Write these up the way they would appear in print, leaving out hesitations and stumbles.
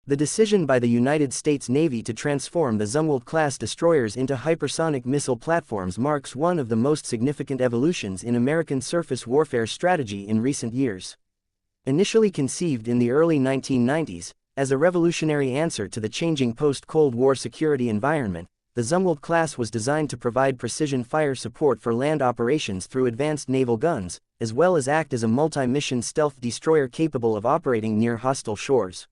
The decision by the United States Navy to transform the Zumwalt-class destroyers into hypersonic missile platforms marks one of the most significant evolutions in American surface warfare strategy in recent years. Initially conceived in the early 1990s, as a revolutionary answer to the changing post-Cold War security environment, the Zumwalt-class was designed to provide precision fire support for land operations through advanced naval guns, as well as act as a multi-mission stealth destroyer capable of operating near hostile shores.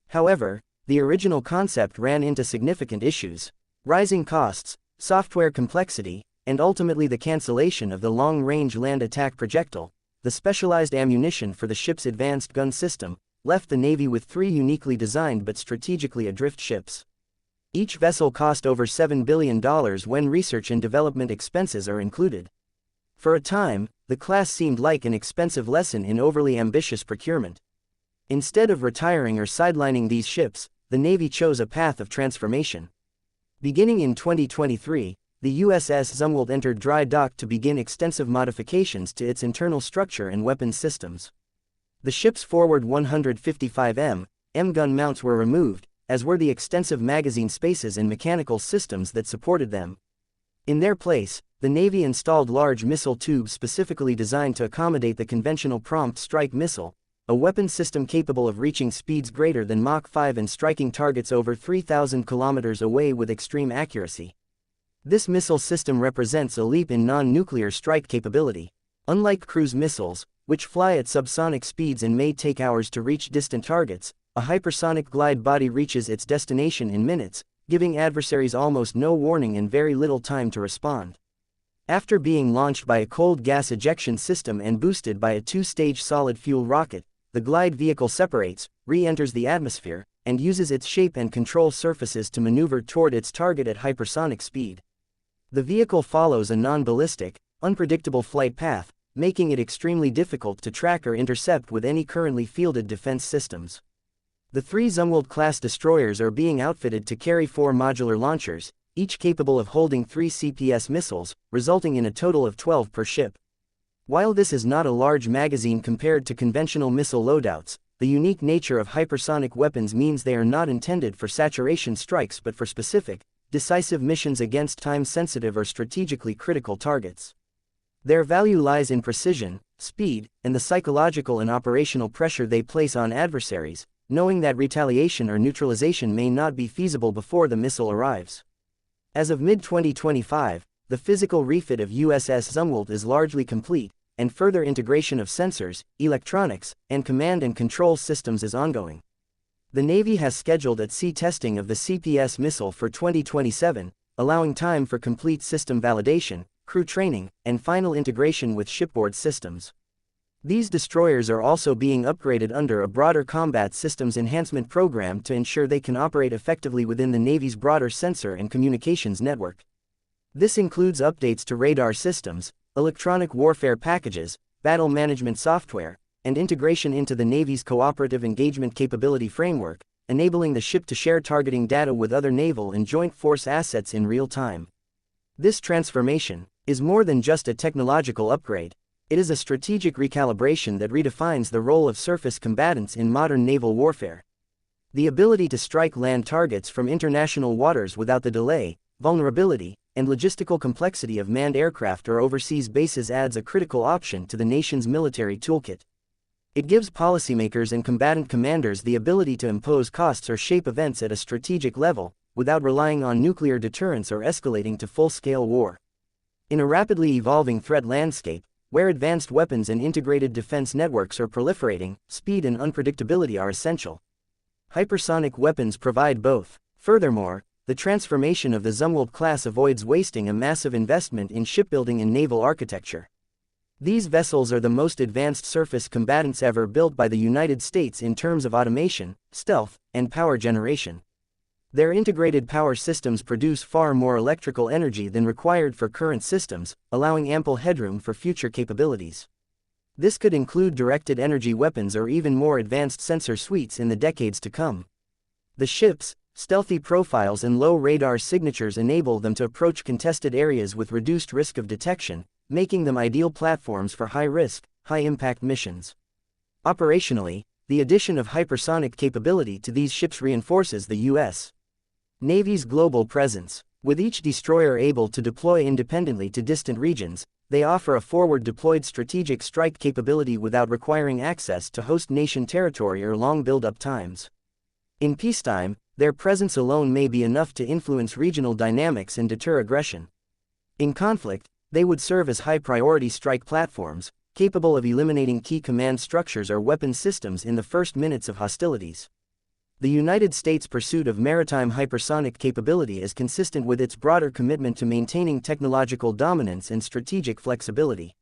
However, the original concept ran into significant issues: rising costs, software complexity, and ultimately the cancellation of the long-range land attack projectile. The specialized ammunition for the ship's advanced gun system left the Navy with 3 uniquely designed but strategically adrift ships. Each vessel cost over $7 billion when research and development expenses are included. For a time, the class seemed like an expensive lesson in overly ambitious procurement. Instead of retiring or sidelining these ships, the Navy chose a path of transformation. Beginning in 2023, the USS Zumwalt entered dry dock to begin extensive modifications to its internal structure and weapons systems. The ship's forward 155mm gun mounts were removed, as were the extensive magazine spaces and mechanical systems that supported them. In their place, the Navy installed large missile tubes specifically designed to accommodate the conventional prompt strike missile, a weapon system capable of reaching speeds greater than Mach 5 and striking targets over 3,000 kilometers away with extreme accuracy. This missile system represents a leap in non-nuclear strike capability. Unlike cruise missiles, which fly at subsonic speeds and may take hours to reach distant targets, a hypersonic glide body reaches its destination in minutes, giving adversaries almost no warning and very little time to respond. After being launched by a cold gas ejection system and boosted by a 2-stage solid-fuel rocket, the glide vehicle separates, re-enters the atmosphere, and uses its shape and control surfaces to maneuver toward its target at hypersonic speed. The vehicle follows a non-ballistic, unpredictable flight path, making it extremely difficult to track or intercept with any currently fielded defense systems. The 3 Zumwalt-class destroyers are being outfitted to carry 4 modular launchers, each capable of holding 3 CPS missiles, resulting in a total of 12 per ship. While this is not a large magazine compared to conventional missile loadouts, the unique nature of hypersonic weapons means they are not intended for saturation strikes but for specific, decisive missions against time-sensitive or strategically critical targets. Their value lies in precision, speed, and the psychological and operational pressure they place on adversaries, knowing that retaliation or neutralization may not be feasible before the missile arrives. As of mid-2025, the physical refit of USS Zumwalt is largely complete, and further integration of sensors, electronics, and command and control systems is ongoing. The Navy has scheduled at-sea testing of the CPS missile for 2027, allowing time for complete system validation, crew training, and final integration with shipboard systems. These destroyers are also being upgraded under a broader combat systems enhancement program to ensure they can operate effectively within the Navy's broader sensor and communications network. This includes updates to radar systems, electronic warfare packages, battle management software, and integration into the Navy's cooperative engagement capability framework, enabling the ship to share targeting data with other naval and joint force assets in real time. This transformation is more than just a technological upgrade. It is a strategic recalibration that redefines the role of surface combatants in modern naval warfare. The ability to strike land targets from international waters without the delay, vulnerability, and logistical complexity of manned aircraft or overseas bases adds a critical option to the nation's military toolkit. It gives policymakers and combatant commanders the ability to impose costs or shape events at a strategic level, without relying on nuclear deterrence or escalating to full-scale war. In a rapidly evolving threat landscape, where advanced weapons and integrated defense networks are proliferating, speed and unpredictability are essential. Hypersonic weapons provide both. Furthermore, the transformation of the Zumwalt class avoids wasting a massive investment in shipbuilding and naval architecture. These vessels are the most advanced surface combatants ever built by the United States in terms of automation, stealth, and power generation. Their integrated power systems produce far more electrical energy than required for current systems, allowing ample headroom for future capabilities. This could include directed energy weapons or even more advanced sensor suites in the decades to come. The ships, stealthy profiles and low radar signatures enable them to approach contested areas with reduced risk of detection, making them ideal platforms for high-risk, high-impact missions. Operationally, the addition of hypersonic capability to these ships reinforces the U.S. Navy's global presence. With each destroyer able to deploy independently to distant regions, they offer a forward-deployed strategic strike capability without requiring access to host nation territory or long build-up times. In peacetime, their presence alone may be enough to influence regional dynamics and deter aggression. In conflict, they would serve as high-priority strike platforms, capable of eliminating key command structures or weapon systems in the first minutes of hostilities. The United States' pursuit of maritime hypersonic capability is consistent with its broader commitment to maintaining technological dominance and strategic flexibility.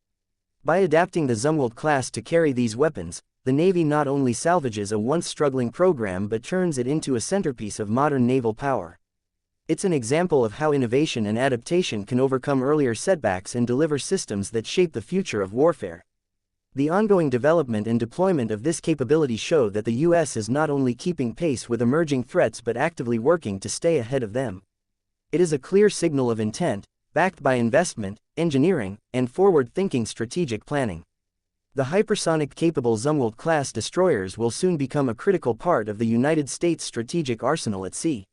By adapting the Zumwalt class to carry these weapons, the Navy not only salvages a once struggling program but turns it into a centerpiece of modern naval power. It's an example of how innovation and adaptation can overcome earlier setbacks and deliver systems that shape the future of warfare. The ongoing development and deployment of this capability show that the U.S. is not only keeping pace with emerging threats but actively working to stay ahead of them. It is a clear signal of intent, backed by investment, engineering, and forward-thinking strategic planning. The hypersonic-capable Zumwalt-class destroyers will soon become a critical part of the United States' strategic arsenal at sea.